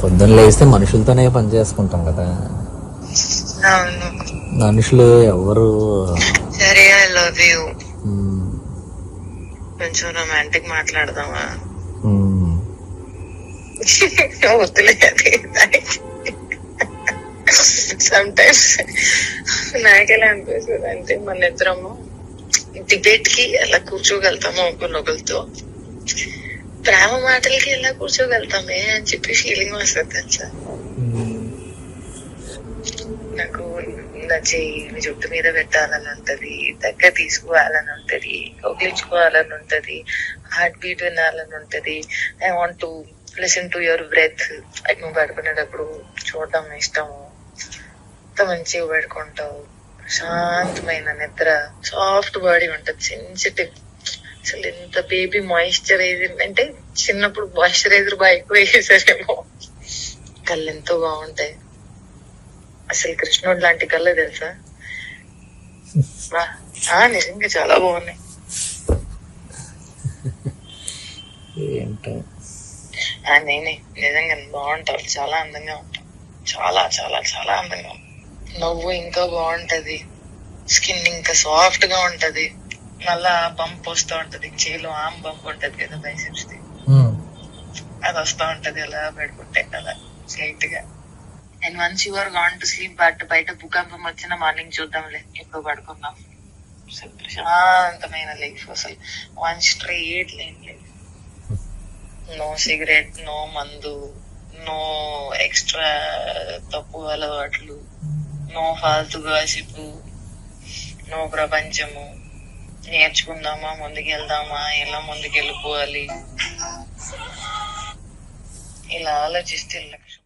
పొద్దున్న లేస్తే మనుషులతోనే పని చేసుకుంటాం కదా. అవును. మనుషులు ఎవరు. సరే, ఐ లవ్ యూ. కొంచెం రొమాంటిక్ మాట్లాడదామా? వద్దులే, అది సమ్ టైమ్స్ నాకెలా అనిపిస్తుంది అంటే మన ఇద్దరము డిబేట్ కి ఎలా కూర్చోగలుగుతామో ఒకరినొకరితో, ప్రేమ మాటలకి ఎలా కూర్చోగలుగుతామే అని చెప్పి ఫీలింగ్ వస్తుంది తెలుసా. నాకు నా చెయ్యి నీ జుట్టు మీద పెట్టాలని ఉంటది, దగ్గర తీసుకోవాలని ఉంటది, కౌగిలించుకోవాలని ఉంటది, హార్ట్ బీట్ వినాలని ఉంటది. I want to listen to your breath. నువ్వు పడుకునేటప్పుడు చూడడం ఇష్టము. ఎంత మంచిగా పడుకుంటావు, ప్రశాంతమైన నిద్ర, సాఫ్ట్ బాడీ ఉంటది, సెన్సిటివ్. అసలు ఎంత బేబీ మాయిశ్చరైజర్ అంటే చిన్నప్పుడు మాయిశ్చరైజర్ బాగా ఎక్కువ వేసేసారేమో. కళ్ళు ఎంతో బాగుంటాయి. అసలు కృష్ణుడు లాంటి కళ్ళు తెలుసా. నిజంగా చాలా బాగున్నాయి. నేనే నిజంగా బాగుంటావు, చాలా అందంగా ఉంటావు, చాలా చాలా చాలా అందంగా ఉంటావు. నవ్వు ఇంకా బాగుంటది, స్కిన్ ఇంకా సాఫ్ట్ గా ఉంటది, మళ్ళా బంప్ వస్తూ ఉంటది, చేలో ఆమ్ బంప్ ఉంటది కదా బైసెప్స్ ది, అది వస్తూ ఉంటది అలా పడుకుంటే కదా స్లైట్ గా. And once your gone to sleep, బయట భూకంపం వచ్చిన మార్నింగ్ చూద్దాంలే, ఎప్పుడు పడుకున్నాం. అసలు ప్రశాంతమైన లైఫ్, అసలు one straight line life. No cigarette, no మందు, నో ఎక్స్ట్రా తక్కువ అలవాట్లు, నో ఫాల్తు గాసిపు, నో ప్రపంచము. నేర్చుకుందామా, ముందుకెళ్దామా, ఎలా ముందుకెళ్ళిపోవాలి, ఇలా ఆలోచిస్తే లక్ష్యం.